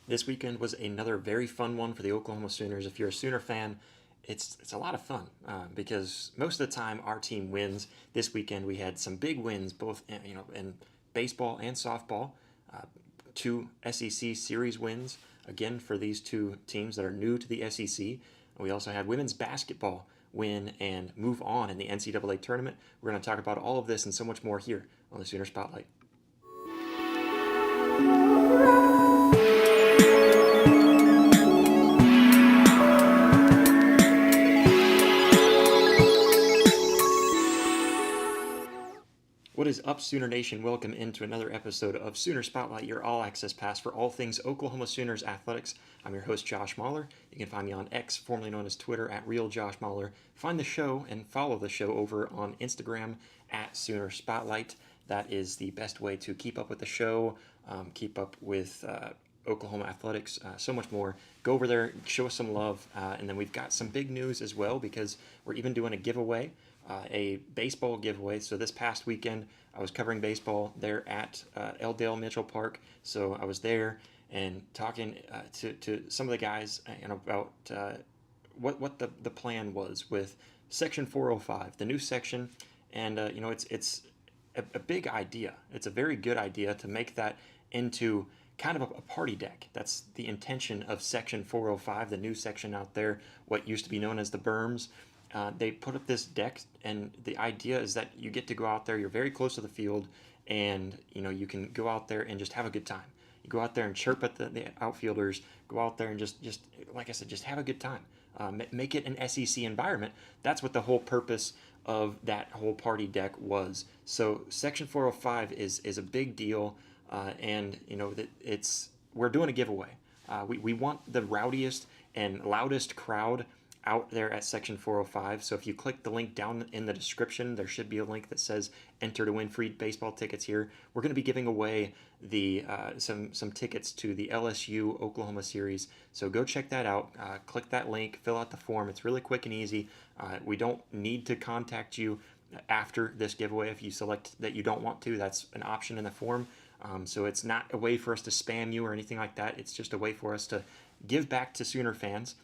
This weekend was another very fun one for the Oklahoma Sooners. If you're a Sooner fan, it's a lot of fun because most of the time our team wins. This weekend we had some big wins, both in baseball and softball. Uh, Two SEC series wins again for these two teams that are new to the SEC. We also had women's basketball win and move on in the NCAA tournament. We're going to talk about all of this and so much more here on the Sooner Spotlight. What is up, Sooner Nation? Welcome into another episode of Sooner Spotlight, your all-access pass for all things Oklahoma Sooners athletics. I'm your host, Josh Mahler. You can find me on X, formerly known as Twitter, at RealJoshMahler. Find the show and follow the show over on Instagram at Sooner Spotlight. That is the best way to keep up with the show, keep up with Oklahoma athletics, so much more. Go over there, show us some love, and then we've got some big news as well because we're even doing a giveaway. A baseball giveaway. So this past weekend, I was covering baseball there at L. Mitchell Park. So I was there and talking to some of the guys about what the plan was with Section 405, the new section. And it's a big idea. It's a very good idea to make that into kind of a party deck. That's the intention of Section 405, the new section out there, what used to be known as the berms. They put up this deck, and the idea is that you get to go out there. You're very close to the field, and you can go out there and just have a good time. You go out there and chirp at the outfielders. Go out there and just like I said, just have a good time. Make it an SEC environment. That's what the whole purpose of that whole party deck was. So Section 405 is a big deal, and that we're doing a giveaway. We want the rowdiest and loudest crowd out there at Section 405. So if you click the link down in the description, there should be a link that says enter to win free baseball tickets here. We're going to be giving away the some tickets to the LSU Oklahoma series. So go check that out. Click that link, fill out the form. It's really quick and easy. We don't need to contact you after this giveaway. If you select that you don't want to, that's an option in the form. So it's not a way for us to spam you or anything like that. It's just a way for us to give back to Sooner fans.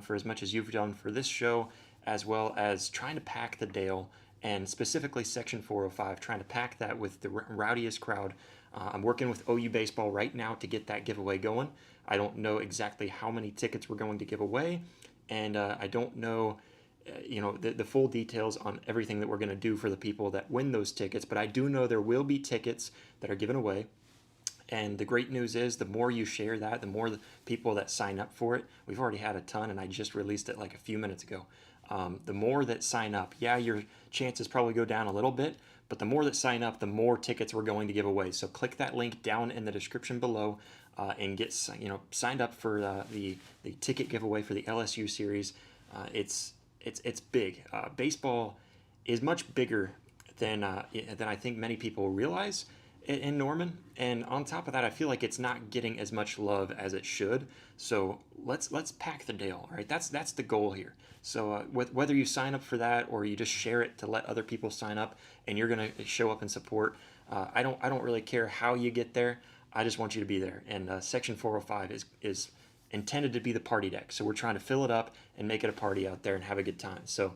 For as much as you've done for this show, as well as trying to pack the Dale, and specifically Section 405, trying to pack that with the rowdiest crowd. I'm working with OU Baseball right now to get that giveaway going. I don't know exactly how many tickets we're going to give away, and I don't know the full details on everything that we're going to do for the people that win those tickets, but I do know there will be tickets that are given away. And the great news is the more you share that, the more the people that sign up for it. We've already had a ton, and I just released it like a few minutes ago. The more that sign up, your chances probably go down a little bit, but the more that sign up, the more tickets we're going to give away. So click that link down in the description below and get signed up for the ticket giveaway for the LSU series. It's big. Baseball is much bigger than I think many people realize in Norman, and on top of that, I feel like it's not getting as much love as it should. So let's pack the Dale, right? That's the goal here. So whether you sign up for that or you just share it to let other people sign up, and you're gonna show up and support. I don't really care how you get there. I just want you to be there. And Section 405 is intended to be the party deck. So we're trying to fill it up and make it a party out there and have a good time. So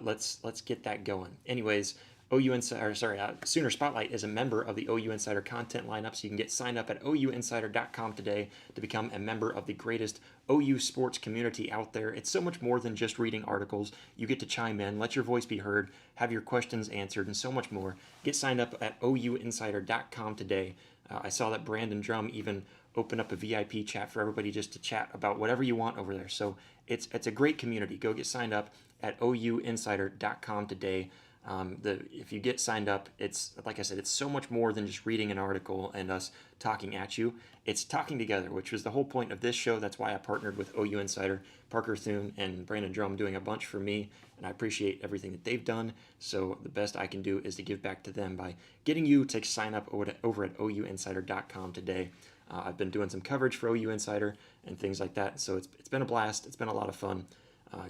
let's get that going. Anyways. Sooner Spotlight is a member of the OU Insider content lineup, so you can get signed up at ouinsider.com today to become a member of the greatest OU sports community out there. It's so much more than just reading articles. You get to chime in, let your voice be heard, have your questions answered, and so much more. Get signed up at ouinsider.com today. I saw that Brandon Drum even opened up a VIP chat for everybody just to chat about whatever you want over there. So it's a great community. Go get signed up at ouinsider.com today. If you get signed up, it's like I said, it's so much more than just reading an article and us talking at you. It's talking together, which was the whole point of this show. That's why I partnered with OU Insider, Parker Thune, and Brandon Drum doing a bunch for me, and I appreciate everything that they've done. So the best I can do is to give back to them by getting you to sign up over at ouinsider.com today. I've been doing some coverage for OU Insider and things like that, so it's been a blast. It's been a lot of fun.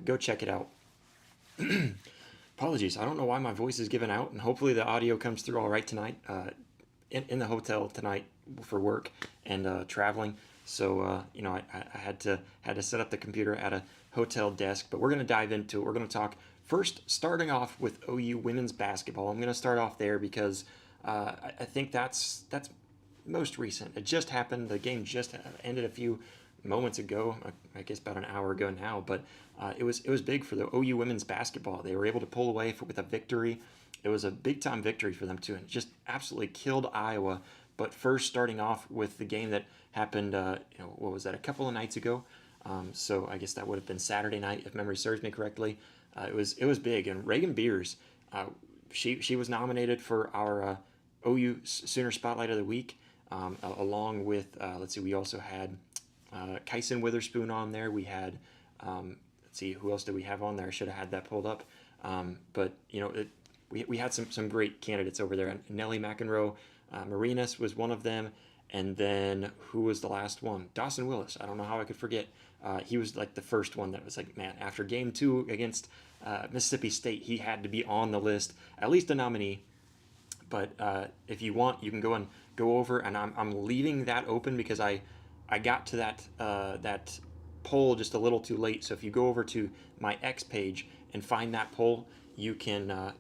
Go check it out. Apologies, I don't know why my voice is giving out, and hopefully the audio comes through all right tonight. In the hotel tonight for work and traveling. So I had to set up the computer at a hotel desk. But we're going to dive into it. We're going to talk first, starting off with OU women's basketball. I'm going to start off there because I think that's most recent. It just happened. The game just ended a few moments ago. I guess about an hour ago now. But it was big for the OU women's basketball. They were able to pull away with a victory. It was a big time victory for them too, and just absolutely killed Iowa. But first, starting off with the game that happened, what was that? A couple of nights ago. So I guess that would have been Saturday night, if memory serves me correctly. It was big, and Reagan Beers, she was nominated for our OU Sooner Spotlight of the Week, along with let's see, we also had Kyson Witherspoon on there. We had let's see, who else did we have on there? I should have had that pulled up. But we had some great candidates over there. Nellie McEnroe, Marinas was one of them, and then who was the last one? Dawson Willis. I don't know how I could forget. He was like the first one that was like, man, after game 2 against Mississippi State, he had to be on the list, at least a nominee. But if you want, you can go over, and I'm leaving that open because I got to that poll just a little too late. So if you go over to my X page and find that poll, you can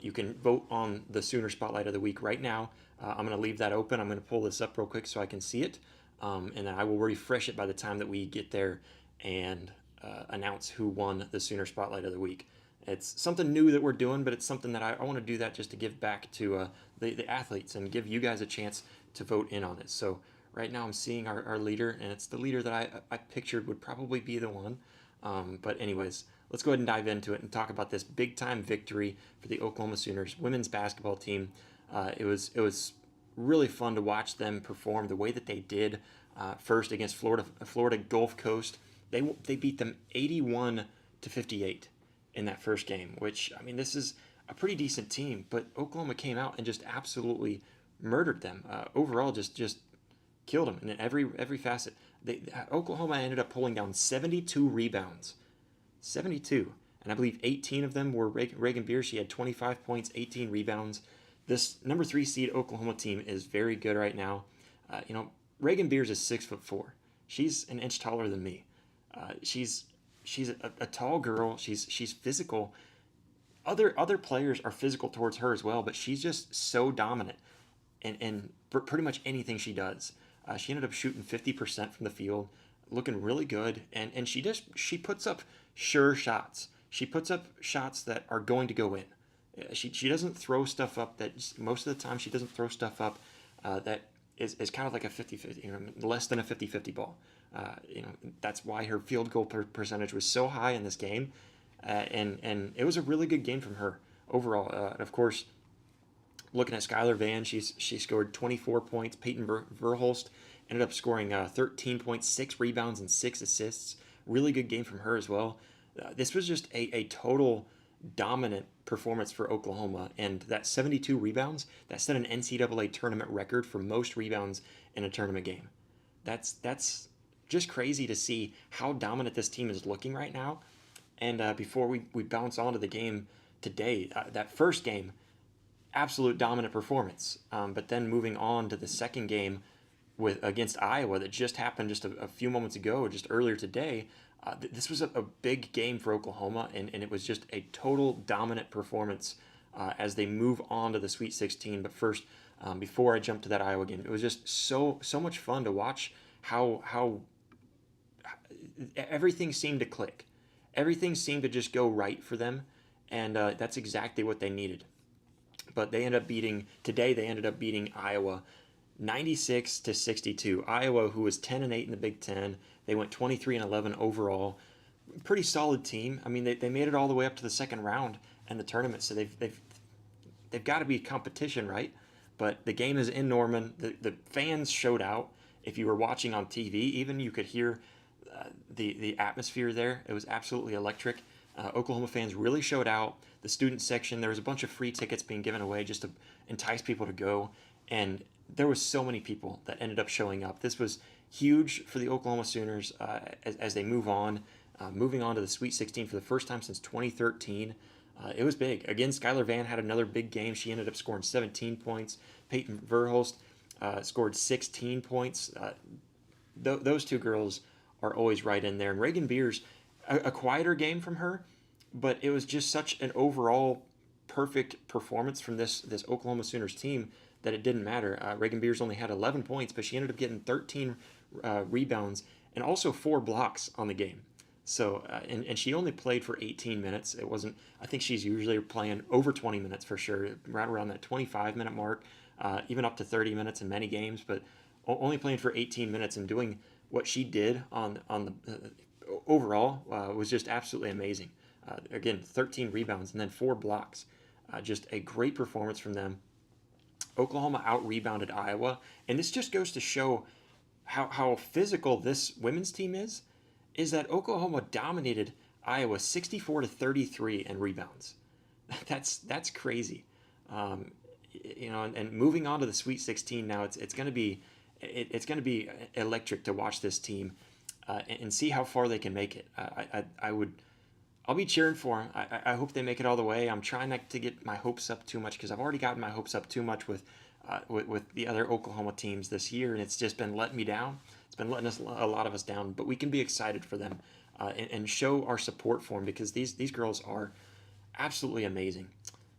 vote on the Sooner Spotlight of the Week right now. I'm going to leave that open. I'm going to pull this up real quick so I can see it, and then I will refresh it by the time that we get there and announce who won the Sooner Spotlight of the Week. It's something new that we're doing, but it's something that I want to do that just to give back to the athletes and give you guys a chance to vote in on it. So right now I'm seeing our leader, and it's the leader that I pictured would probably be the one. But anyways, let's go ahead and dive into it and talk about this big-time victory for the Oklahoma Sooners women's basketball team. It was really fun to watch them perform the way that they did. First against Florida Gulf Coast, they beat them 81-58 in that first game. Which, I mean, this is a pretty decent team, but Oklahoma came out and just absolutely murdered them. Overall, just killed them in every facet. Oklahoma ended up pulling down 72 rebounds. 72. And I believe 18 of them were Reagan Beers. She had 25 points, 18 rebounds. This number 3 seed Oklahoma team is very good right now. Reagan Beers is 6'4". She's an inch taller than me. She's a tall girl. She's physical. Other players are physical towards her as well, but she's just so dominant in pretty much anything she does. She ended up shooting 50% from the field, looking really good, and she puts up sure shots. She puts up shots that are going to go in. She doesn't throw stuff up that most of the time she doesn't throw stuff up that is kind of like a 50-50, less than a 50-50 ball. That's why her field goal percentage was so high in this game, and it was a really good game from her overall. Of course, looking at Skylar Vann, she scored 24 points. Peyton Verhulst ended up scoring 13.6 rebounds and 6 assists. Really good game from her as well. This was just a total dominant performance for Oklahoma, and that 72 rebounds, that set an NCAA tournament record for most rebounds in a tournament game. That's just crazy to see how dominant this team is looking right now. And before we bounce on to the game today, that first game, absolute dominant performance. But then moving on to the second game against Iowa that just happened just a few moments ago, just earlier today. This was a big game for Oklahoma, and it was just a total dominant performance as they move on to the Sweet 16. But first, before I jump to that Iowa game, it was just so much fun to watch how everything seemed to click. Everything seemed to just go right for them, and that's exactly what they needed. But they ended up beating Iowa 96-62. Iowa, who was 10-8 in the Big Ten, they went 23-11 overall. Pretty solid team. I mean, they made it all the way up to the second round in the tournament, so they've got to be competition, right? But the game is in Norman. The fans showed out. If you were watching on TV, even you could hear the atmosphere there. It was absolutely electric. Oklahoma fans really showed out. The student section, there was a bunch of free tickets being given away just to entice people to go, and there was so many people that ended up showing up. This was huge for the Oklahoma Sooners as they moving on to the Sweet 16 for the first time since 2013. It was big. Again, Skylar Vann had another big game. She ended up scoring 17 points. Peyton Verhulst scored 16 points. those two girls are always right in there. And Reagan Beers, a quieter game from her, but it was just such an overall perfect performance from this Oklahoma Sooners team that it didn't matter. Reagan Beers only had 11 points, but she ended up getting 13 rebounds and also 4 blocks on the game. So, and she only played for 18 minutes. It wasn't, I think she's usually playing over 20 minutes for sure, right around that 25-minute mark, even up to 30 minutes in many games, but only playing for 18 minutes and doing what she did on the overall was just absolutely amazing. Again, 13 rebounds and then 4 blocks. Just a great performance from them. Oklahoma out-rebounded Iowa, and this just goes to show how physical this women's team is that Oklahoma dominated Iowa 64-33 in rebounds. That's crazy. And moving on to the Sweet 16 now, it's going to be electric to watch this team and see how far they can make it. I'll be cheering for them. I hope they make it all the way. I'm trying not to get my hopes up too much because I've already gotten my hopes up too much with the other Oklahoma teams this year, and it's just been letting me down. It's been letting a lot of us down, but we can be excited for them and show our support for them because these girls are absolutely amazing.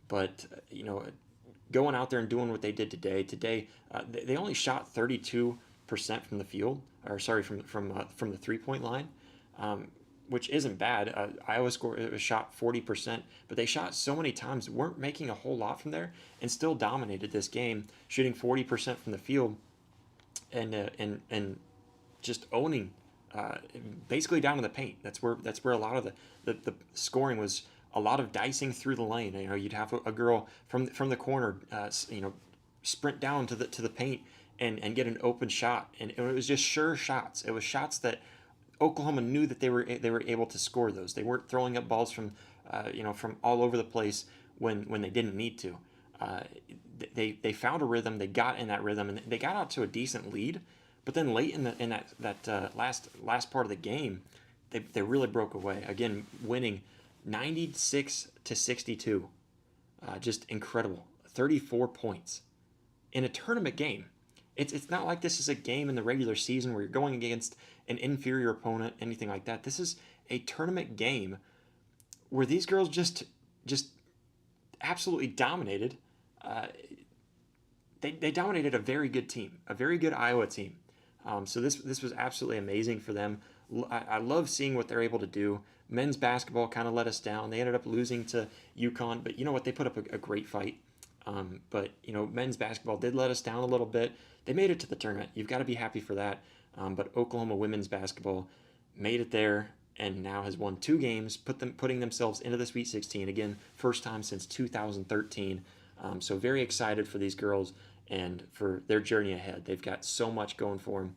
But going out there and doing what they did today, they only shot 32% from the field, or sorry, from the 3-point line. Which isn't bad. Iowa shot 40%, but they shot so many times, weren't making a whole lot from there, and still dominated this game, shooting 40% from the field, and just owning, basically down to the paint. That's where a lot of the scoring was. A lot of dicing through the lane. You'd have a girl from the corner, sprint down to the paint and get an open shot, and it was just sure shots. It was shots that Oklahoma knew that they were able to score those. They weren't throwing up balls from all over the place when they didn't need to. They found a rhythm. They got in that rhythm, and they got out to a decent lead. But then late in that last part of the game, they really broke away. Again, winning 96-62, just incredible. 34 points in a tournament game. It's not like this is a game in the regular season where you're going against an inferior opponent, anything like that. This is a tournament game where these girls just absolutely dominated. They dominated a very good team, a very good Iowa team. So this was absolutely amazing for them. I love seeing what they're able to do. Men's basketball kind of let us down. They ended up losing to UConn, but you know what? They put up a great fight. But men's basketball did let us down a little bit. They made it to the tournament. You've got to be happy for that. But Oklahoma women's basketball made it there and now has won 2 games, putting themselves into the Sweet 16 again, first time since 2013. So very excited for these girls and for their journey ahead. They've got so much going for them.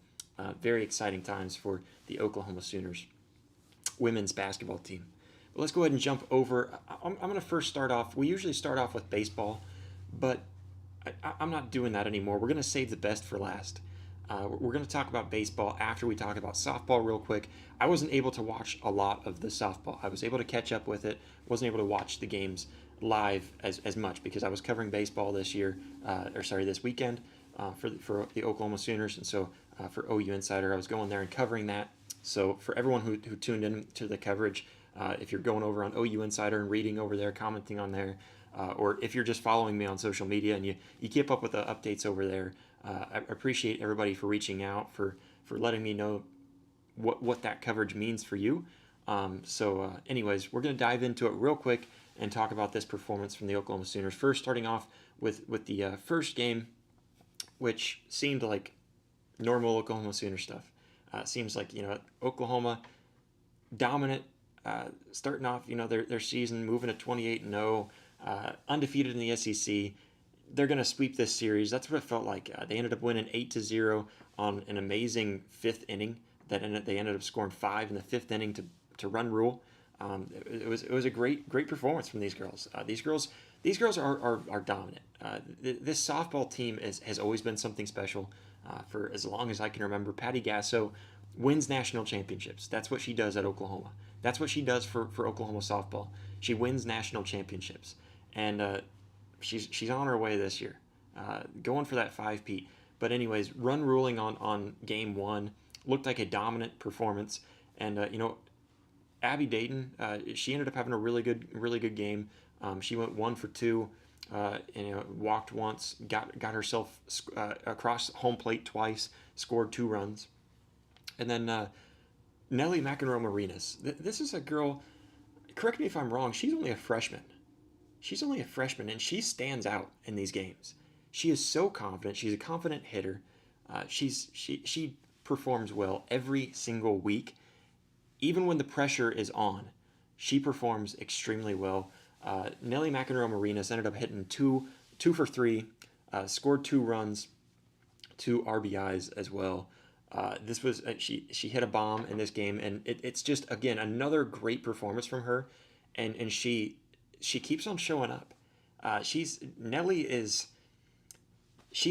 Very exciting times for the Oklahoma Sooners women's basketball team. But let's go ahead and jump over. I'm going to first start off. We usually start off with baseball, but I'm not doing that anymore. We're going to save the best for last. We're going to talk about baseball after we talk about softball real quick. I wasn't able to watch a lot of the softball. I was able to catch up with it. Wasn't able to watch the games live as much because I was covering baseball this weekend for the Oklahoma Sooners. And so for OU Insider, I was going there and covering that. So for everyone who tuned in to the coverage, if you're going over on OU Insider and reading over there, commenting on there, or if you're just following me on social media and you keep up with the updates over there, I appreciate everybody for reaching out, for letting me know what that coverage means for you. Anyways, we're going to dive into it real quick and talk about this performance from the Oklahoma Sooners. First, starting off with the first game, which seemed like normal Oklahoma Sooner stuff. Seems like, Oklahoma dominant, starting off, their season, moving to 28-0, undefeated in the SEC. They're going to sweep this series. That's what it felt like. They ended up winning 8-0 on an amazing 5th inning. They ended up scoring 5 in the 5th inning to run rule. It was a great performance from these girls. These girls are dominant. This softball team has always been something special. For as long as I can remember, Patty Gasso wins national championships. That's what she does at Oklahoma. That's what she does for Oklahoma softball. She wins national championships, and she's on her way this year, going for that 5-peat. But anyways, run ruling on game 1. looked like a dominant performance. And Abby Dayton, she ended up having a really good game. She went 1 for 2, walked once, got herself across home plate twice, scored 2 runs. And then Nelly McEnroe-Marinas. This is a girl, correct me if I'm wrong, she's only a freshman. She's only a freshman, and she stands out in these games. She is so confident. She's a confident hitter. She performs well every single week. Even when the pressure is on, she performs extremely well. Nelly McEnroe-Marinas ended up hitting two for 3, scored 2 runs, 2 RBIs as well. This was she hit a bomb in this game, and it's just, again, another great performance from her, and she keeps on showing up. She's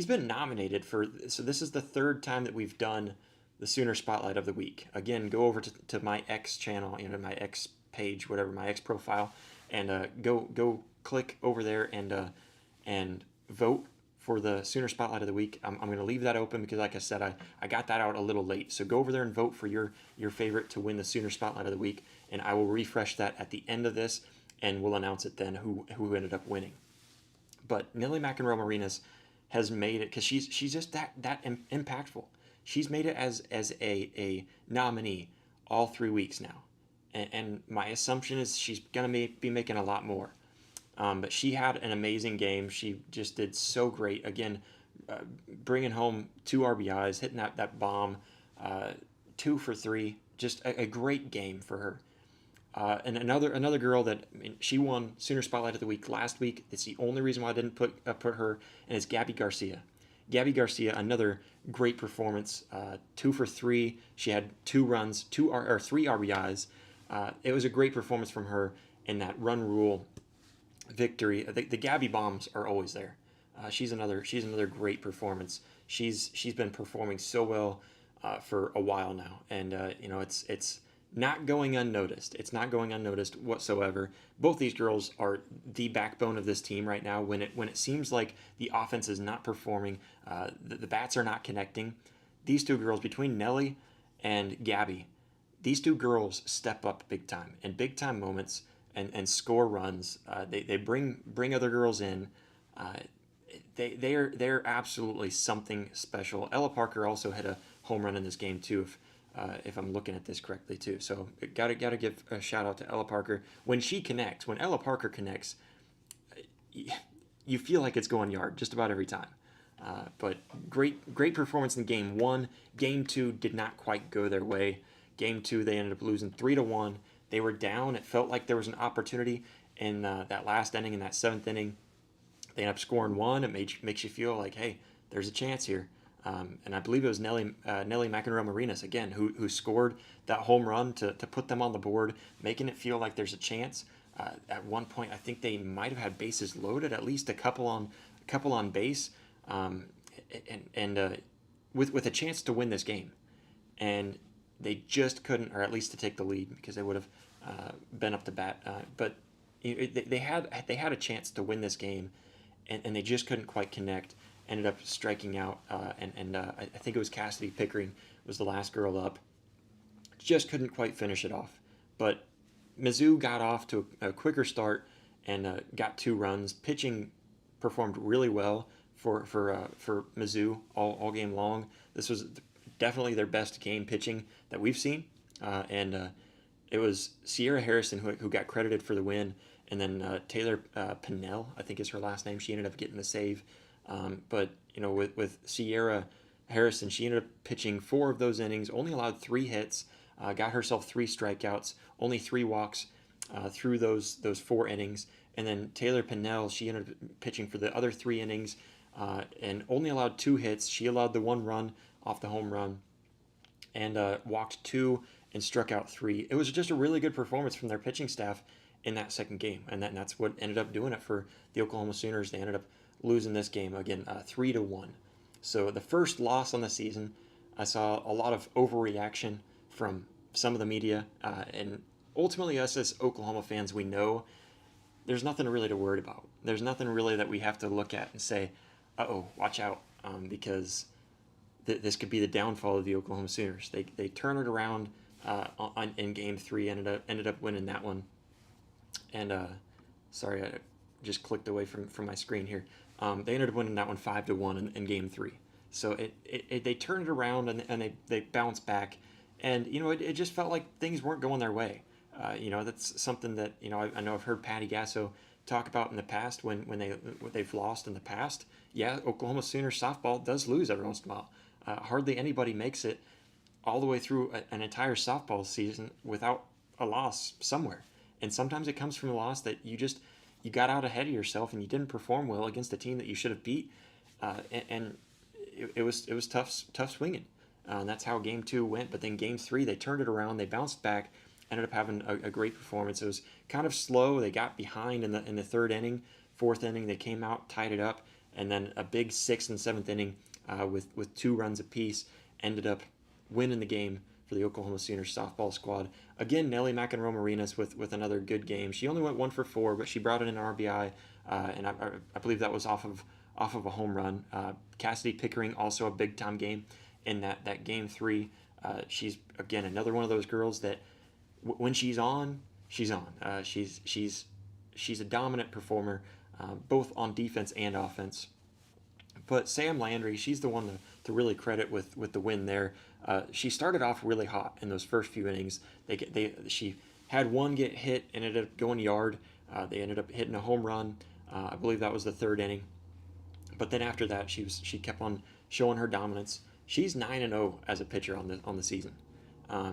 been nominated for, so this is the 3rd time that we've done the Sooner Spotlight of the Week. Again, go over to my X channel, my X page, whatever, my X profile, and go click over there and vote for the Sooner Spotlight of the Week. I'm going to leave that open because, like I said, I got that out a little late. So go over there and vote for your favorite to win the Sooner Spotlight of the Week, and I will refresh that at the end of this, and we'll announce it then who ended up winning. But Nelly McEnroe-Marinas has made it, because she's just that impactful. She's made it as a nominee all 3 weeks now, and my assumption is she's gonna be making a lot more. But she had an amazing game. She just did so great. Again, bringing home 2 RBIs, hitting that bomb, 2 for 3. Just a great game for her. And another girl that, she won Sooner Spotlight of the Week last week. It's the only reason why I didn't put her, and it's Gabby Garcia. Gabby Garcia, another great performance. 2 for 3. She had 2 runs, 3 RBIs. It was a great performance from her in that run rule victory. The Gabby bombs are always there. She's another great performance. She's been performing so well for a while now, and it's not going unnoticed. It's not going unnoticed whatsoever. Both these girls are the backbone of this team right now. When it seems like the offense is not performing, the bats are not connecting, these 2 girls, between Nelly and Gabby, these 2 girls step up big time in big time moments and score runs. They bring other girls in. They're absolutely something special. Ella Parker also had a home run in this game too, if I'm looking at this correctly too. So gotta give a shout out to Ella Parker. When Ella Parker connects, you feel like it's going yard just about every time. But great performance in Game 1. Game 2 did not quite go their way. Game 2, they ended up losing 3-1. They were down. It felt like there was an opportunity in that last inning, in that 7th inning. They ended up scoring 1. It makes you feel like, hey, there's a chance here. And I believe it was Nelly McEnroe-Marinas, again, who scored that home run to put them on the board, making it feel like there's a chance. At one point, I think they might have had bases loaded, at least a couple on base, and with a chance to win this game. And they just couldn't, or at least to take the lead, because they would have been up to bat. But they had a chance to win this game, and they just couldn't quite connect. Ended up striking out, and I think it was Cassidy Pickering was the last girl up. Just couldn't quite finish it off. But Mizzou got off to a quicker start and got 2 runs. Pitching performed really well for Mizzou all game long. This was definitely their best game pitching that we've seen, and it was Sierra Harrison who got credited for the win, and then Taylor Pinnell, I think is her last name. She ended up getting the save. But with Sierra Harrison, she ended up pitching 4 of those innings, only allowed 3 hits, got herself 3 strikeouts, only 3 walks through those 4 innings. And then Taylor Pinnell, she ended up pitching for the other 3 innings and only allowed 2 hits. She allowed the 1 run off the home run and walked 2 and struck out 3. It was just a really good performance from their pitching staff in that second game, and that's what ended up doing it for the Oklahoma Sooners. They ended up losing this game again 3-1. So the first loss on the season. I saw a lot of overreaction from some of the media, and ultimately us as Oklahoma fans, we know there's nothing really to worry about. There's nothing really that we have to look at and say, uh-oh, watch out, because this could be the downfall of the Oklahoma Sooners. They turn it around in Game 3. Ended up winning that one. And sorry, I just clicked away from my screen here. They ended up winning that one 5-1 in Game 3. So they turned it around and they bounced back, and it just felt like things weren't going their way. That's something that I know I've heard Patty Gasso talk about in the past when they've lost in the past. Yeah, Oklahoma Sooners softball does lose every once in a while. Hardly anybody makes it all the way through an entire softball season without a loss somewhere. And sometimes it comes from a loss that you got out ahead of yourself and you didn't perform well against a team that you should have beat, and it was tough swinging. And that's how Game 2 went. But then Game 3, they turned it around, they bounced back, ended up having a great performance. It was kind of slow. They got behind in the third inning, fourth inning. They came out, tied it up, and then a big sixth and seventh inning with 2 runs apiece ended up winning the game for the Oklahoma Sooners softball squad. Again, Nelly McEnroe-Marinas with another good game. She only went 1 for 4, but she brought in an RBI, and I believe that was off of a home run. Cassidy Pickering, also a big time game in that Game 3. She's again another one of those girls that when she's on, she's on. She's a dominant performer, both on defense and offense. But Sam Landry, she's the one to really credit with the win there. She started off really hot in those first few innings. She had one get hit and ended up going yard. They ended up hitting a home run. I believe that was the third inning. But then after that, she kept on showing her dominance. She's 9-0 as a pitcher on the season.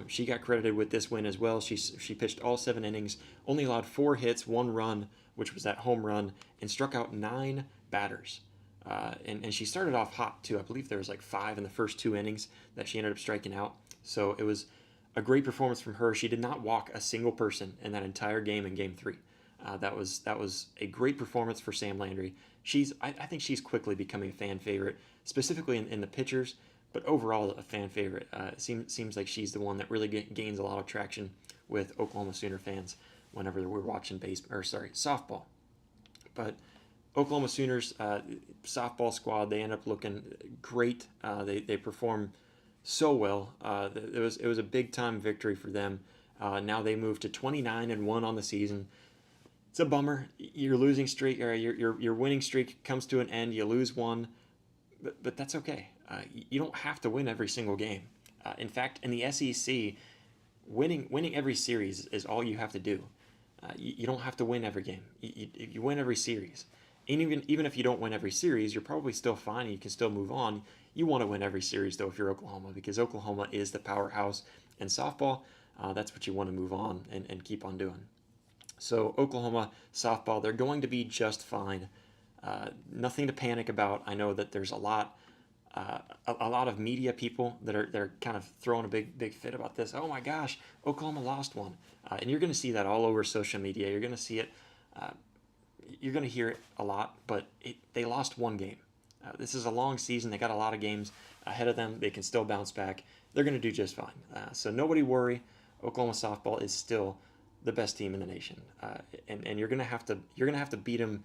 She got credited with this win as well. She pitched all 7 innings, only allowed 4 hits, 1 run, which was that home run, and struck out 9 batters. And she started off hot too. I believe there was like 5 in the first 2 innings that she ended up striking out. So it was a great performance from her. She did not walk a single person in that entire game in Game 3. That was a great performance for Sam Landry. I think she's quickly becoming a fan favorite, specifically in the pitchers, but overall a fan favorite. It seems like she's the one that really gains a lot of traction with Oklahoma Sooner fans whenever we're watching softball. But Oklahoma Sooners softball squad, they end up looking great. They perform so well. It was a big time victory for them. Now they move to 29-1 on the season. It's a bummer. Your losing streak, or your winning streak comes to an end. You lose one, but that's okay. You don't have to win every single game. In fact, in the SEC, winning every series is all you have to do. You don't have to win every game. You win every series. And even if you don't win every series, you're probably still fine and you can still move on. You want to win every series, though, if you're Oklahoma, because Oklahoma is the powerhouse in softball. That's what you want to move on and keep on doing. So Oklahoma softball, they're going to be just fine. Nothing to panic about. I know that there's a lot of media people that are kind of throwing a big fit about this. Oh my gosh, Oklahoma lost one, and you're going to see that all over social media. You're going to see it. You're going to hear it a lot, but they lost one game. This is a long season. They got a lot of games ahead of them. They can still bounce back. They're going to do just fine. So nobody worry. Oklahoma softball is still the best team in the nation, and you're going to have to beat them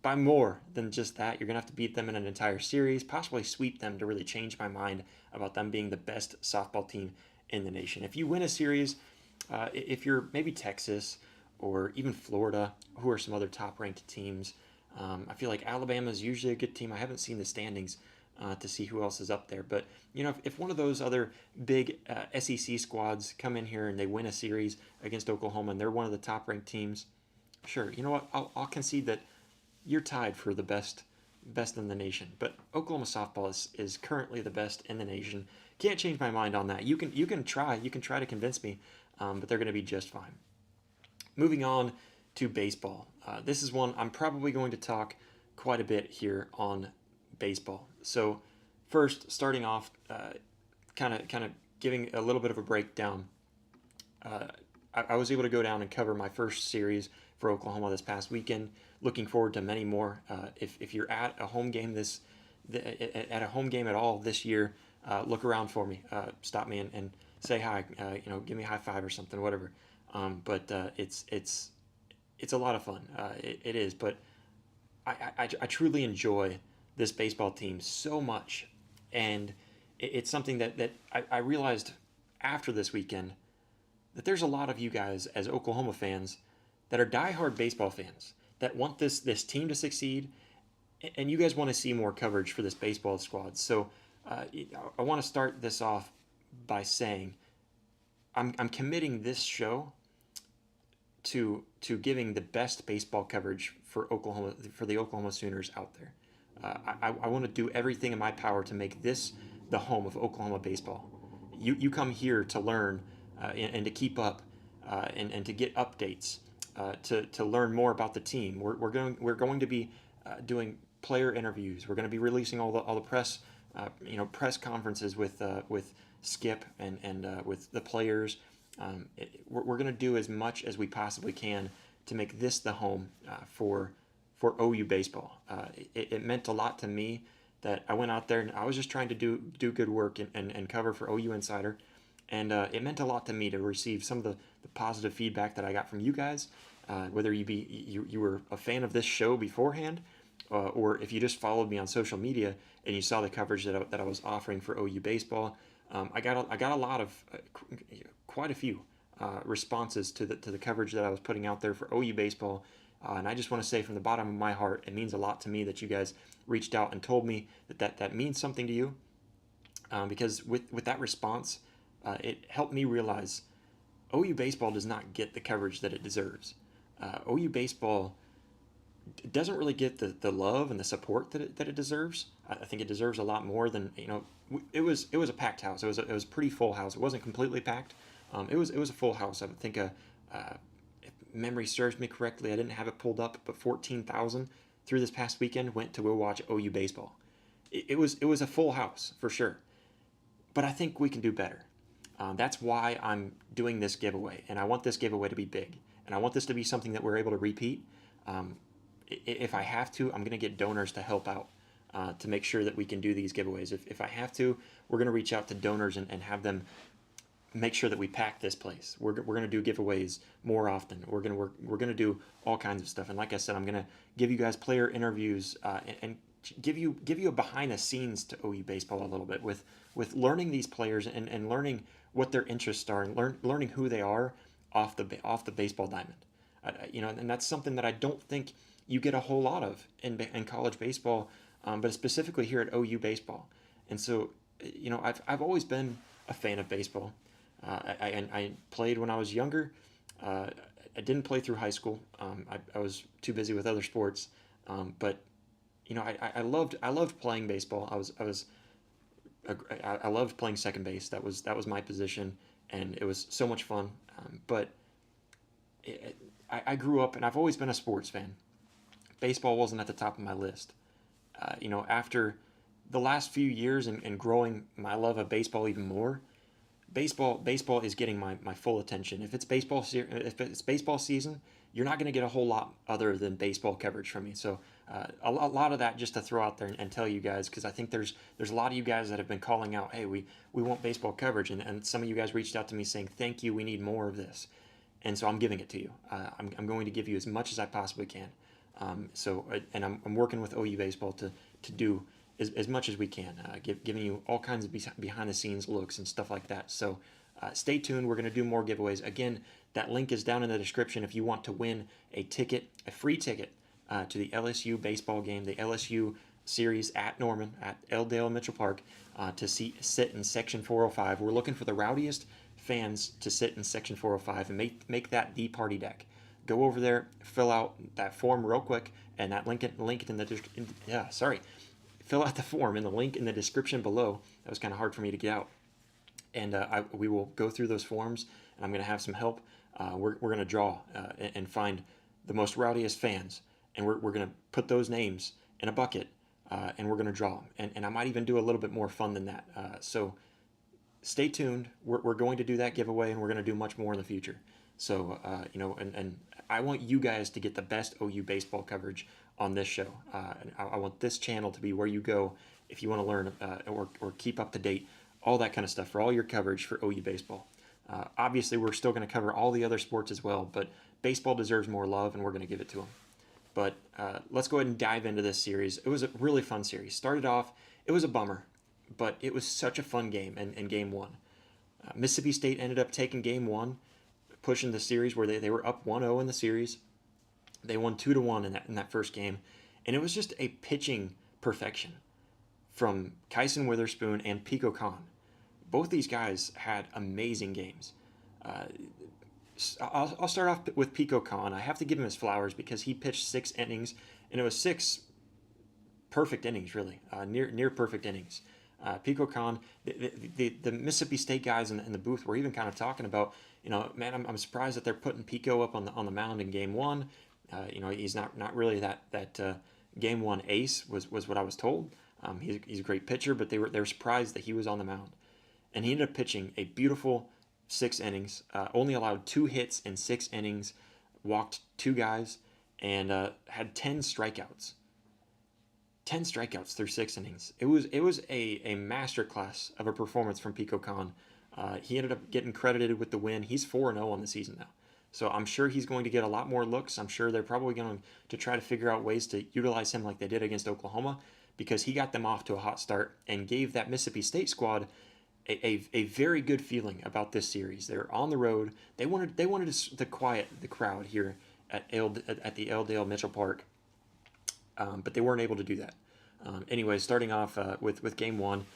by more than just that. You're going to have to beat them in an entire series, possibly sweep them to really change my mind about them being the best softball team in the nation. If you win a series, if you're maybe Texas or even Florida, who are some other top-ranked teams, I feel like Alabama is usually a good team. I haven't seen the standings to see who else is up there. But, if one of those other big SEC squads come in here and they win a series against Oklahoma and they're one of the top-ranked teams, sure, you know what? I'll concede that you're tied for the best in the nation. But Oklahoma softball is currently the best in the nation. Can't change my mind on that. You can try to convince me, but they're going to be just fine. Moving on to baseball. This is one I'm probably going to talk quite a bit here on baseball. So first, starting off, kind of giving a little bit of a breakdown. I was able to go down and cover my first series for Oklahoma this past weekend. Looking forward to many more. If you're at a home game at all this year, look around for me. Stop me and say hi. Give me a high five or something, whatever. But it's a lot of fun. It is. But I truly enjoy this baseball team so much. And it's something that I realized after this weekend that there's a lot of you guys as Oklahoma fans that are diehard baseball fans that want this team to succeed, and you guys want to see more coverage for this baseball squad. So I want to start this off by saying I'm committing this show to giving the best baseball coverage for the Oklahoma Sooners out there. I want to do everything in my power to make this the home of Oklahoma baseball. You come here to learn and to keep up and to get updates to learn more about the team. We're going to be doing player interviews. We're going to be releasing all the press press conferences with Skip and with the players. We're going to do as much as we possibly can to make this the home for OU baseball. It meant a lot to me that I went out there and I was just trying to do good work and cover for OU Insider. And it meant a lot to me to receive some of the positive feedback that I got from you guys, whether you were a fan of this show beforehand, or if you just followed me on social media and you saw the coverage that I was offering for OU baseball. I got a lot of quite a few responses to the coverage that I was putting out there for OU baseball. And I just want to say from the bottom of my heart, it means a lot to me that you guys reached out and told me that means something to you. Because with that response, it helped me realize OU baseball does not get the coverage that it deserves. OU baseball doesn't really get the love and the support that it deserves. I think it deserves a lot more than It was a packed house. It was a pretty full house. It wasn't completely packed. It was a full house. I would think if memory serves me correctly, I didn't have it pulled up, but 14,000 through this past weekend went to go watch OU baseball. It was a full house for sure, but I think we can do better. That's why I'm doing this giveaway, and I want this giveaway to be big, and I want this to be something that we're able to repeat. If I have to, I'm going to get donors to help out to make sure that we can do these giveaways. If I have to, we're going to reach out to donors and have them make sure that we pack this place. We're going to do giveaways more often. We're going to do all kinds of stuff. And like I said, I'm going to give you guys player interviews and give you a behind the scenes to OU baseball a little bit with learning these players and learning what their interests are and learning who they are off the baseball diamond. And that's something that I don't think you get a whole lot of in college baseball, but specifically here at OU baseball. And so, I've always been a fan of baseball. I played when I was younger. I didn't play through high school. I was too busy with other sports. But I loved playing baseball. I loved playing second base. That was my position, and it was so much fun. But I grew up, and I've always been a sports fan. Baseball wasn't at the top of my list. After the last few years and growing my love of baseball even more, baseball is getting my full attention. If it's baseball season, you're not going to get a whole lot other than baseball coverage from me. So a lot of that just to throw out there and tell you guys, because I think there's a lot of you guys that have been calling out, hey, we want baseball coverage, and some of you guys reached out to me saying, thank you, we need more of this. And so I'm giving it to you. I'm going to give you as much as I possibly can. I'm working with OU baseball to do as much as we can, giving you all kinds of behind the scenes looks and stuff like that. So stay tuned. We're going to do more giveaways. Again, that link is down in the description if you want to win a free ticket to the LSU baseball game, the LSU series at Norman, at L. Mitchell Park, to sit in Section 405. We're looking for the rowdiest fans to sit in Section 405 and make that the party deck. Go over there, fill out that form real quick, and that link in the fill out the form in the link in the description below. That was kind of hard for me to get out, and we will go through those forms, and I'm going to have some help. We're going to draw and find the most rowdiest fans, and we're going to put those names in a bucket, and we're going to draw them. And I might even do a little bit more fun than that. So stay tuned. We're going to do that giveaway, and we're going to do much more in the future. So, and I want you guys to get the best OU baseball coverage on this show. I want this channel to be where you go if you want to learn or keep up to date, all that kind of stuff for all your coverage for OU baseball. Obviously, we're still going to cover all the other sports as well, but baseball deserves more love, and we're going to give it to them. But let's go ahead and dive into this series. It was a really fun series. Started off, it was a bummer. but it was such a fun game in game one. Mississippi State ended up taking game one, pushing the series where they were up 1-0 in the series. They won 2-1 in that first game, and it was just a pitching perfection from Kyson Witherspoon and Pico Khan. Both these guys had amazing games. I'll start off with Pico Khan. I have to give him his flowers because he pitched 6 innings, and it was 6 perfect innings, really, near perfect innings. Pico Khan, the Mississippi State guys in the booth were even kind of talking about, man, I'm surprised that they're putting Pico up on the mound in game one. He's not really that game one ace was what I was told. He's a great pitcher, but they were surprised that he was on the mound, and he ended up pitching a beautiful 6 innings. Only allowed 2 hits in 6 innings, walked 2 guys, and had 10 strikeouts. 10 strikeouts through 6 innings. It was a masterclass of a performance from Pico Khan. He ended up getting credited with the win. He's 4-0 on the season now. So I'm sure he's going to get a lot more looks. I'm sure they're probably going to try to figure out ways to utilize him like they did against Oklahoma, because he got them off to a hot start and gave that Mississippi State squad a very good feeling about this series. They're on the road. They wanted to quiet the crowd here at the Airedale Mitchell Park, but they weren't able to do that. Anyway, starting off with game one,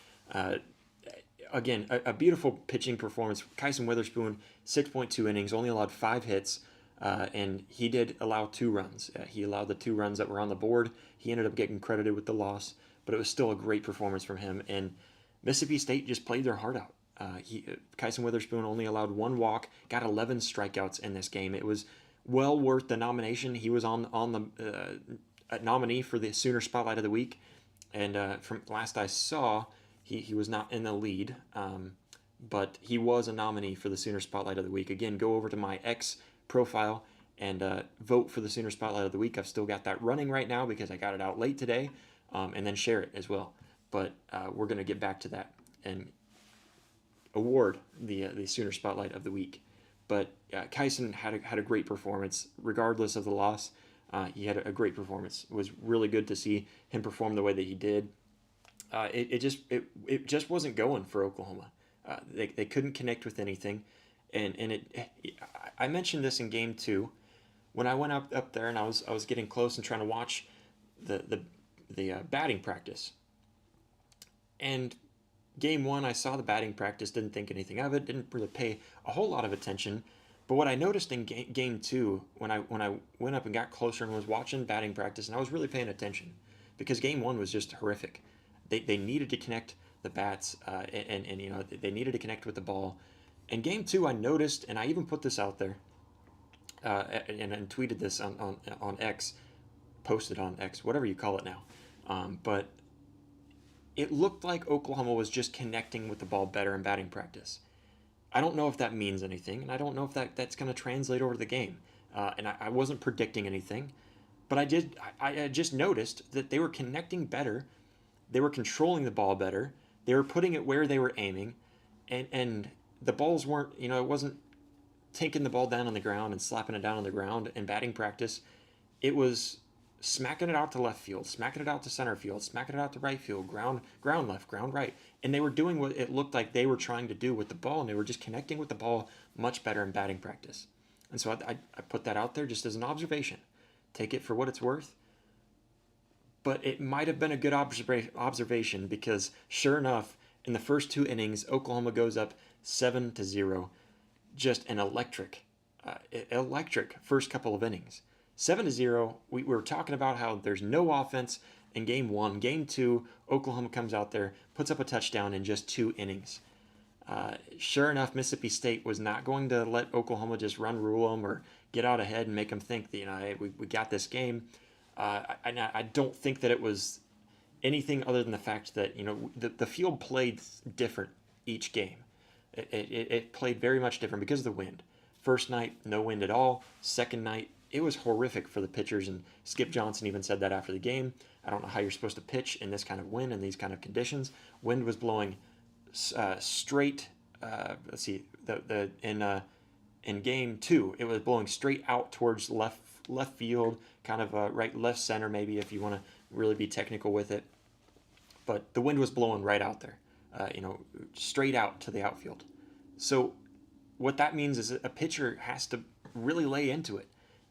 again, a beautiful pitching performance. Kyson Witherspoon, 6.2 innings, only allowed 5 hits, and he did allow 2 runs. He allowed the 2 runs that were on the board. He ended up getting credited with the loss, but it was still a great performance from him, and Mississippi State just played their heart out. Kyson Witherspoon only allowed 1 walk, got 11 strikeouts in this game. It was well worth the nomination. He was on the nominee for the Sooner Spotlight of the Week, and from last I saw, he was not in the lead, but he was a nominee for the Sooner Spotlight of the Week. Again, go over to my X profile and vote for the Sooner Spotlight of the Week. I've still got that running right now because I got it out late today, and then share it as well. But we're going to get back to that and award the Sooner Spotlight of the Week. But Kyson had a great performance regardless of the loss. He had a great performance. It was really good to see him perform the way that he did. It just wasn't going for Oklahoma. They couldn't connect with anything, and I mentioned this in game 2 when I went up there and I was getting close and trying to watch the batting practice. And game 1, I saw the batting practice, didn't think anything of it, didn't really pay a whole lot of attention. But what I noticed in game 2, when I went up and got closer and was watching batting practice, and I was really paying attention, because game 1 was just horrific. They needed to connect the bats, and they needed to connect with the ball. And game 2, I noticed, and I even put this out there, and tweeted this on X, posted on X, whatever you call it now. But it looked like Oklahoma was just connecting with the ball better in batting practice. I don't know if that means anything, and I don't know if that's going to translate over to the game. And I wasn't predicting anything, but I just noticed that they were connecting better. They were controlling the ball better. They were putting it where they were aiming, and the balls weren't, it wasn't taking the ball down on the ground and slapping it down on the ground in batting practice. It was smacking it out to left field, smacking it out to center field, smacking it out to right field, ground left, ground right. And they were doing what it looked like they were trying to do with the ball, and they were just connecting with the ball much better in batting practice. And so I put that out there just as an observation. Take it for what it's worth. But it might have been a good observation, because sure enough, in the first 2 innings, Oklahoma goes up 7-0. Just an electric first couple of innings. 7-0, we were talking about how there's no offense in game 1. Game 2, Oklahoma comes out there, puts up a touchdown in just 2 innings. Sure enough, Mississippi State was not going to let Oklahoma just rule them or get out ahead and make them think that, hey, we got this game. I don't think that it was anything other than the fact that, the field played different each game. It played very much different because of the wind. First night, no wind at all. Second night, it was horrific for the pitchers, and Skip Johnson even said that after the game. I don't know how you're supposed to pitch in this kind of wind and these kind of conditions. Wind was blowing straight. Let's see, in game 2, it was blowing straight out towards left field, kind of right left center maybe if you want to really be technical with it. But the wind was blowing right out there. straight out to the outfield. So what that means is a pitcher has to really lay into it,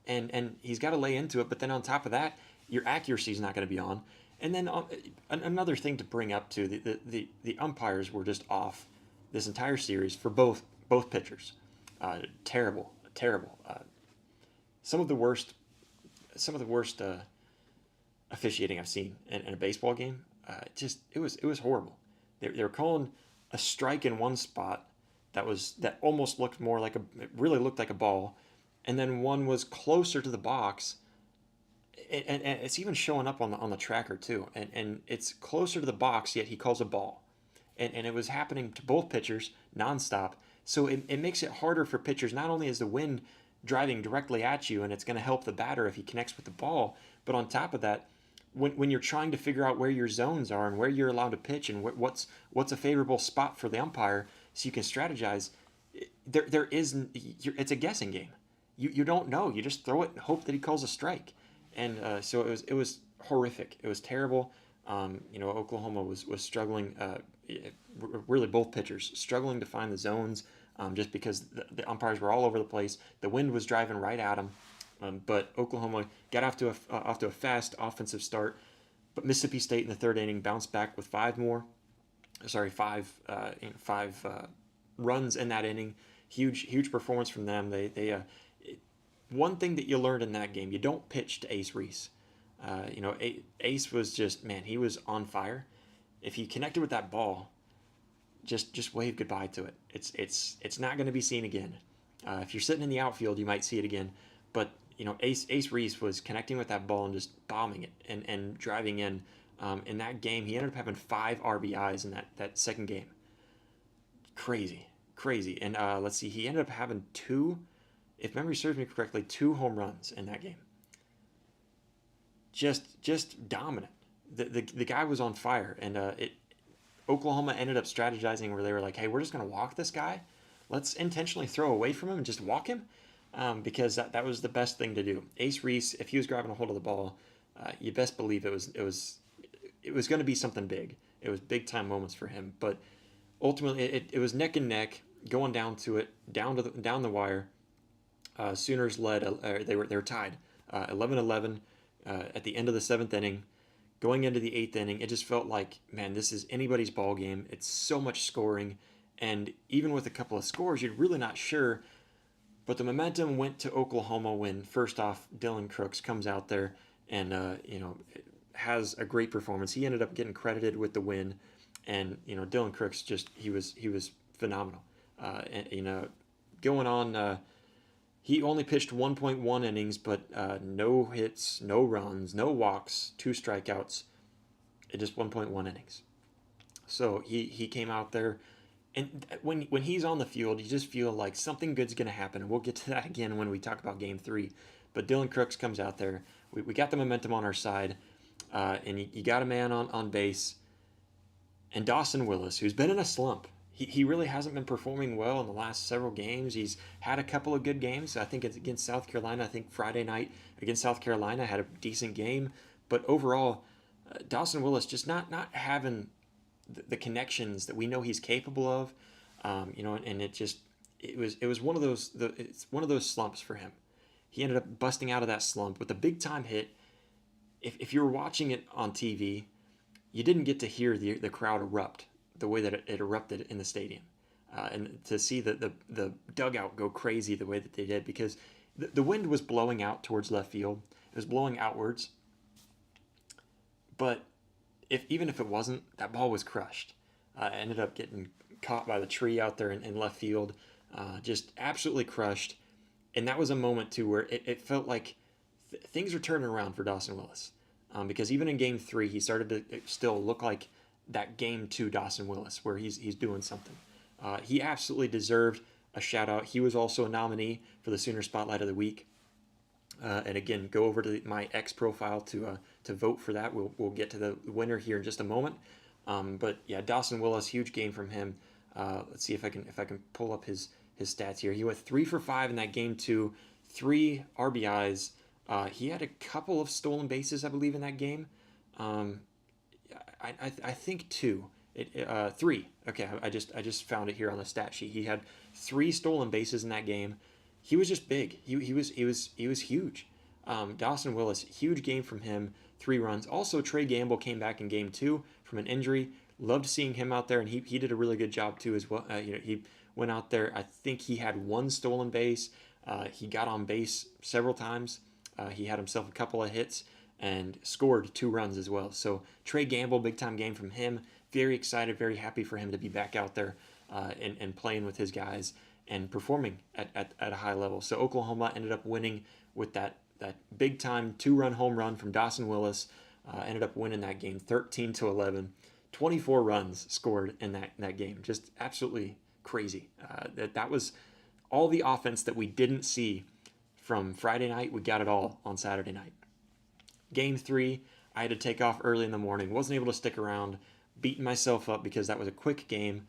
and he's got to lay into it. But then on top of that, your accuracy is not going to be on. And then another thing to bring up too, the umpires were just off this entire series for both pitchers. Terrible, terrible. Some of the worst officiating I've seen in a baseball game. It was horrible. They were calling a strike in one spot that almost looked more like it really looked like a ball, and then one was closer to the box, and it's even showing up on the tracker too, and it's closer to the box, yet he calls a ball, and it was happening to both pitchers nonstop. So it makes it harder for pitchers. Not only is the wind driving directly at you, and it's going to help the batter if he connects with the ball, but on top of that, when you're trying to figure out where your zones are and where you're allowed to pitch and what's a favorable spot for the umpire, so you can strategize, it's a guessing game. You don't know. You just throw it and hope that he calls a strike. And so it was horrific. It was terrible. Oklahoma was struggling. Really, both pitchers struggling to find the zones, just because the umpires were all over the place. The wind was driving right at them. But Oklahoma got off to a fast offensive start. But Mississippi State in the third inning bounced back with five runs in that inning. Huge performance from them. One thing that you learned in that game, you don't pitch to Ace Reese. Ace was just, man, he was on fire. If he connected with that ball, just wave goodbye to it. It's not going to be seen again. If you're sitting in the outfield, you might see it again. But Ace Reese was connecting with that ball and just bombing it and driving in. In that game, he ended up having 5 RBIs in that second game. Crazy. And let's see, he ended up having 2, if memory serves me correctly, 2 home runs in that game. Just dominant. The guy was on fire, and Oklahoma ended up strategizing where they were like, hey, we're just going to walk this guy. Let's intentionally throw away from him and just walk him, because that was the best thing to do. Ace Reese, if he was grabbing a hold of the ball, you best believe it was going to be something big. It was big time moments for him, but ultimately it was neck and neck going down to it, down the wire. Sooners led. They were tied, 11-11 at the end of the 7th inning. Going into the 8th inning, it just felt like, man, this is anybody's ball game. It's so much scoring, and even with a couple of scores, you're really not sure. But the momentum went to Oklahoma when, first off, Dylan Crooks comes out there and has a great performance. He ended up getting credited with the win, and Dylan Crooks he was phenomenal. Going on. He only pitched 1.1 innings, but no hits, no runs, no walks, 2 strikeouts, just 1.1 innings. So he came out there, and when he's on the field, you just feel like something good's going to happen. And we'll get to that again when we talk about Game 3. But Dylan Crooks comes out there. We got the momentum on our side, and you got a man on base. And Dawson Willis, who's been in a slump. He really hasn't been performing well in the last several games. He's had a couple of good games. I think it's against South Carolina. I think Friday night against South Carolina had a decent game. But overall, Dawson Willis just not having the connections that we know he's capable of. And it was one of those it's one of those slumps for him. He ended up busting out of that slump with a big time hit. If you were watching it on TV, you didn't get to hear the crowd erupt the way that it erupted in the stadium, and to see the dugout go crazy the way that they did, because the wind was blowing out towards left field. It was blowing outwards, but even if it wasn't, that ball was crushed. Ended up getting caught by the tree out there in left field, just absolutely crushed. And that was a moment too where it felt like things are turning around for Dawson Willis, because even in Game 3 he started to still look like that Game 2 Dawson Willis, where he's doing something. He absolutely deserved a shout out. He was also a nominee for the Sooner Spotlight of the Week. And again, go over to my X profile to vote for that. We'll get to the winner here in just a moment. But yeah, Dawson Willis, huge game from him. Let's see if I can pull up his stats here. He went 3 for 5 in that Game 2, 3 RBIs. He had a couple of stolen bases, I believe, in that game. I think 2, Three. Okay, I just found it here on the stat sheet. He had 3 stolen bases in that game. He was just big. He was huge. Dawson Willis, huge game from him. 3 runs. Also, Trey Gamble came back in game 2 from an injury. Loved seeing him out there, and he did a really good job too as well. He went out there. I think he had 1 stolen base. He got on base several times. He had himself a couple of hits and scored 2 runs as well. So Trey Gamble, big time game from him. Very excited, very happy for him to be back out there and playing with his guys and performing at a high level. So Oklahoma ended up winning with that big time 2-run home run from Dawson Willis. Ended up winning that game 13-11. 24 runs scored in that game. Just absolutely crazy. That was all the offense that we didn't see from Friday night. We got it all on Saturday night. Game 3, I had to take off early in the morning. Wasn't able to stick around. Beating myself up because that was a quick game.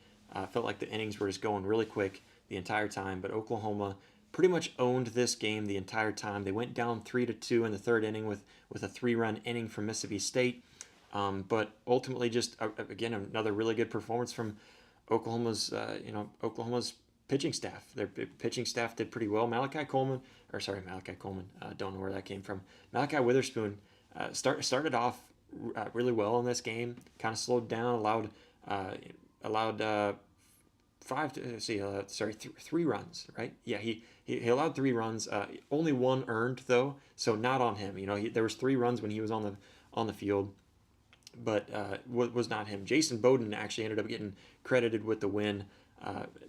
Felt like the innings were just going really quick the entire time. But Oklahoma pretty much owned this game the entire time. They went down 3-2 in the third inning with a 3-run inning from Mississippi State. But ultimately, just again another really good performance from Oklahoma's pitching staff. Their pitching staff did pretty well. Malachi Coleman. Don't know where that came from. Malachi Witherspoon started off really well in this game. Kind of slowed down. Allowed 3 runs. Right? Yeah, he allowed 3 runs. Only 1 earned though, so not on him. There was 3 runs when he was on the field, but was not him. Jason Bowden actually ended up getting credited with the win.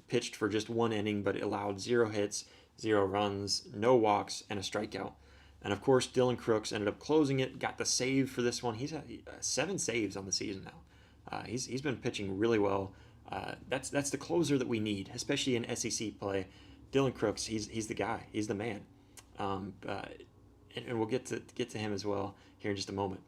Pitched for just 1 inning, but allowed 0 hits, 0 runs, no walks, and a strikeout. And of course, Dylan Crooks ended up closing it, got the save for this one. He's had 7 saves on the season now. He's been pitching really well. That's the closer that we need, especially in SEC play. Dylan Crooks, he's the guy. He's the man. And we'll get to him as well here in just a moment.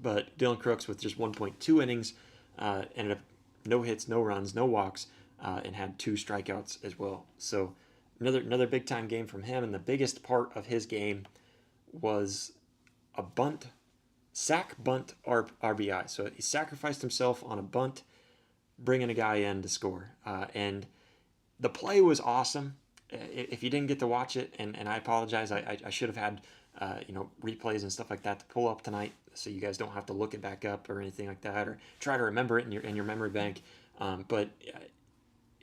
But Dylan Crooks with just 1.2 innings ended up no hits, no runs, no walks, and had 2 strikeouts as well. So another big time game from him, and the biggest part of his game was a sack bunt RBI. So he sacrificed himself on a bunt, bringing a guy in to score. And the play was awesome. If you didn't get to watch it, and I apologize, I should have had replays and stuff like that to pull up tonight, so you guys don't have to look it back up or anything like that, or try to remember it in your memory bank. But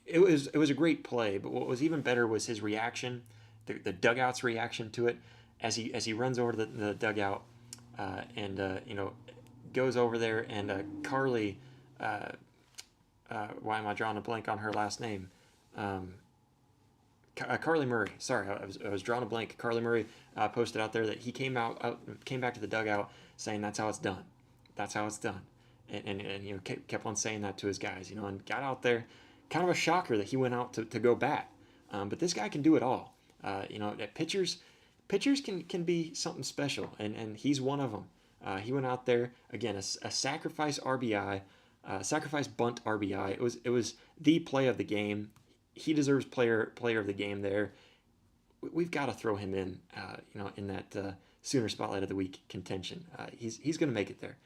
it was a great play. But what was even better was his reaction, the dugout's reaction to it, as he runs over to the dugout and goes over there, and Carly. Why am I drawing a blank on her last name? Carly Murray. Sorry, I was drawing a blank. Carly Murray posted out there that he came back to the dugout saying that's how it's done. That's how it's done, and kept on saying that to his guys. And got out there. Kind of a shocker that he went out to go bat. But this guy can do it all. Pitchers can be something special, and he's one of them. He went out there again, a sacrifice RBI. Sacrifice bunt RBI. It was the play of the game. He deserves player of the game there. We've got to throw him in, in that Sooner Spotlight of the Week contention. He's going to make it there.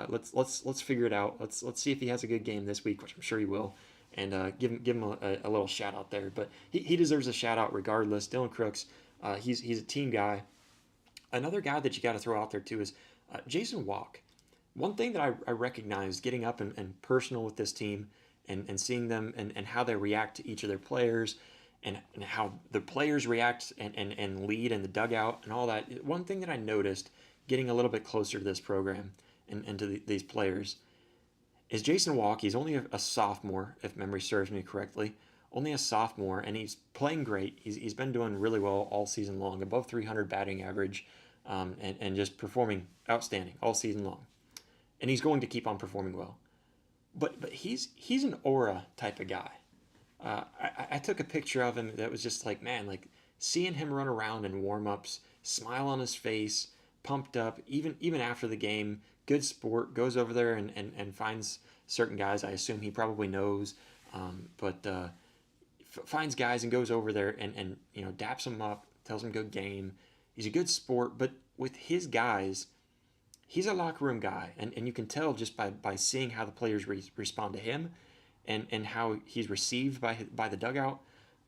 Let's figure it out. Let's see if he has a good game this week, which I'm sure he will, and give him a little shout out there. But he deserves a shout out regardless. Dylan Crooks, he's a team guy. Another guy that you got to throw out there too is Jason Walk. One thing that I recognize getting up and personal with this team and seeing them and how they react to each of their players and how the players react and lead in the dugout and all that. One thing that I noticed getting a little bit closer to this program and to these players is Jason Walk. He's only a sophomore, if memory serves me correctly. Only a sophomore, and he's playing great. He's been doing really well all season long, above 300 batting average, and just performing outstanding all season long. And he's going to keep on performing well. But he's an aura type of guy. I took a picture of him that was just like, man, like seeing him run around in warm-ups, smile on his face, pumped up, even after the game, good sport, goes over there and finds certain guys I assume he probably knows, but finds guys and goes over there and daps them up, tells them good game. He's a good sport, but with his guys, he's a locker room guy, and you can tell just by seeing how the players respond to him, and how he's received by the dugout.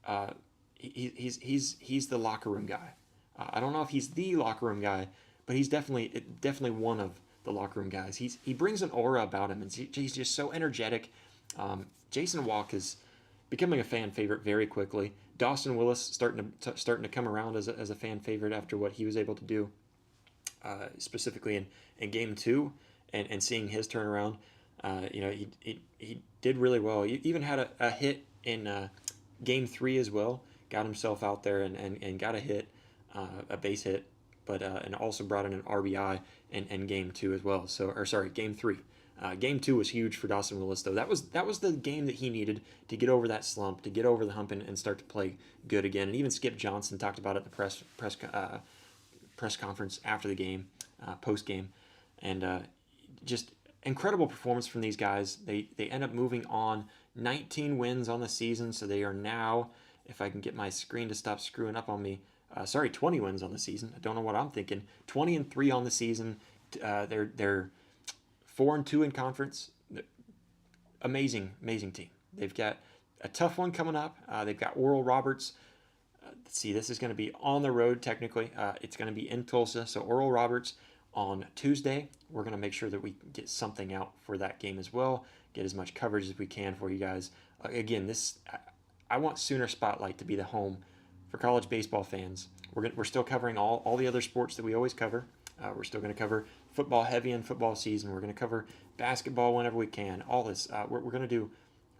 Uh, he's the locker room guy. I don't know if he's the locker room guy, but he's definitely one of the locker room guys. He brings an aura about him, and he's just so energetic. Jason Walk is becoming a fan favorite very quickly. Dawson Willis starting to come around as a fan favorite after what he was able to do, specifically in game two, and seeing his turnaround. He did really well. He even had a hit in game three as well. Got himself out there and got a hit, a base hit, but and also brought in an RBI in game two as well. Game three. Game two was huge for Dawson Willis, though. That was the game that he needed to get over that slump, to get over the hump, and start to play good again. And even Skip Johnson talked about it at the press conference after the game, post game, and just incredible performance from these guys. They end up moving on 19 wins on the season, so they are now, if I can get my screen to stop screwing up on me, 20 wins on the season. I don't know what I'm thinking. 20-3 on the season. They're 4-2 in conference. Amazing team. They've got a tough one coming up. They've got Oral Roberts. Let's see, this is going to be on the road technically. It's going to be in Tulsa. So Oral Roberts on Tuesday. We're going to make sure that we get something out for that game as well. Get as much coverage as we can for you guys. Again, I want Sooner Spotlight to be the home for college baseball fans. We're still covering all the other sports that we always cover. We're still going to cover football heavy in football season. We're going to cover basketball whenever we can. All this. We're going to do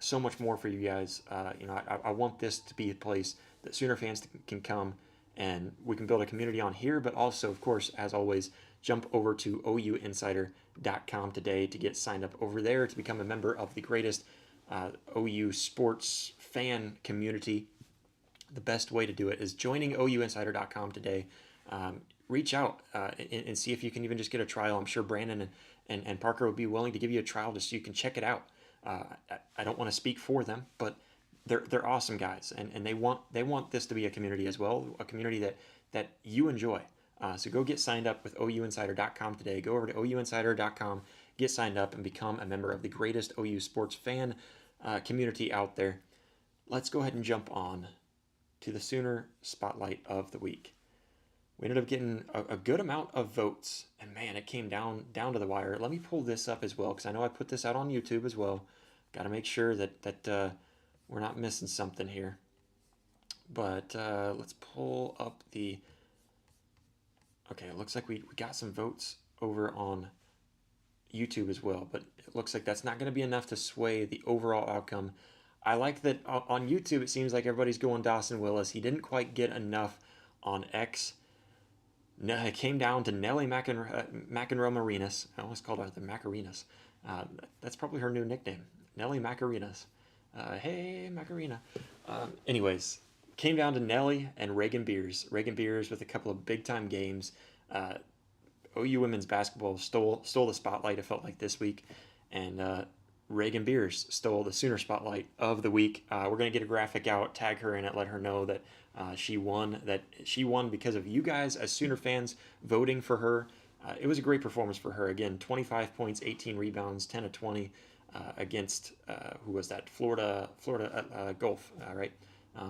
so much more for you guys. I want this to be a place that Sooner fans can come, and we can build a community on here, but also, of course, as always, jump over to ouinsider.com today to get signed up over there to become a member of the greatest OU sports fan community. The best way to do it is joining ouinsider.com today. Reach out and see if you can even just get a trial. I'm sure Brandon and Parker will be willing to give you a trial just so you can check it out. I don't want to speak for them, but they're awesome guys, and they want this to be a community as well, a community that you enjoy. So go get signed up with ouinsider.com today. Go over to ouinsider.com, get signed up, and become a member of the greatest OU sports fan community out there. Let's go ahead and jump on to the Sooner Spotlight of the week. We ended up getting a good amount of votes, and man, it came down to the wire. Let me pull this up as well, because I know I put this out on YouTube as well. Got to make sure that we're not missing something here. But let's pull up the... Okay, it looks like we got some votes over on YouTube as well, but it looks like that's not going to be enough to sway the overall outcome. I like that on YouTube, it seems like everybody's going Dawson Willis. He didn't quite get enough on X. No, it came down to Nelly McEnroe Marinas. I almost called her the Macarinas. That's probably her new nickname, Nelly Macarinas. Hey, Macarena. Anyways, came down to Nelly and Reagan Beers. Reagan Beers with a couple of big-time games. OU women's basketball stole the spotlight, it felt like, this week. And Reagan Beers stole the Sooner Spotlight of the week. We're going to get a graphic out, tag her in it, let her know that she won because of you guys as Sooner fans voting for her. It was a great performance for her. Again, 25 points, 18 rebounds, 10 of 20 against, who was that? Florida Gulf, right?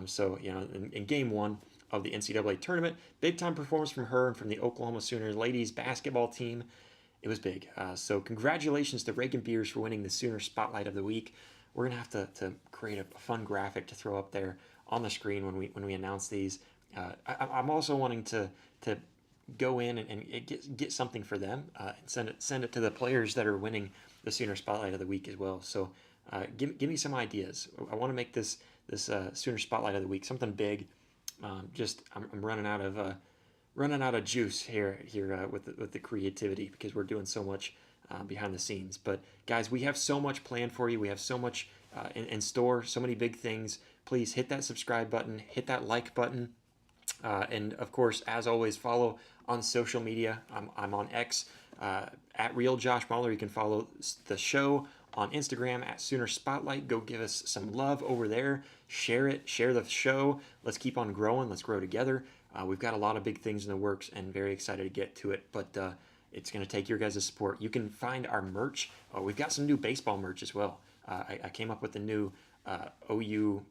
So, in game one of the NCAA Tournament, big-time performance from her and from the Oklahoma Sooners ladies basketball team. It was big. So congratulations to Reagan Beers for winning the Sooner Spotlight of the Week. We're going to have to create a fun graphic to throw up there on the screen when we announce these. I'm also wanting to go in and get something for them and send it to the players that are winning the Sooner Spotlight of the Week as well. So give me some ideas. I want to make this Sooner Spotlight of the Week something big. I'm running out of juice here with the creativity because we're doing so much behind the scenes. But guys, we have so much planned for you. We have so much in store, so many big things. Please hit that subscribe button, hit that like button, and of course, as always, follow on social media. I'm on X at Real Josh Mahler. You can follow the show on Instagram at Sooner Spotlight. Go give us some love over there. Share it. Share the show. Let's keep on growing. Let's grow together. We've got a lot of big things in the works and very excited to get to it. But It's going to take your guys' support. You can find our merch. We've got some new baseball merch as well. I came up with a new OU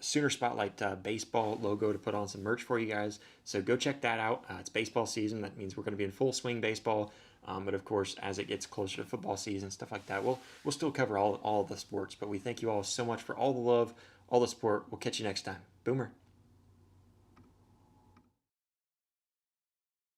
Sooner Spotlight baseball logo to put on some merch for you guys. So go check that out. It's baseball season. That means we're going to be in full swing baseball. But of course, as it gets closer to football season, stuff like that, we'll still cover all the sports. But we thank you all so much for all the love, all the support. We'll catch you next time. Boomer.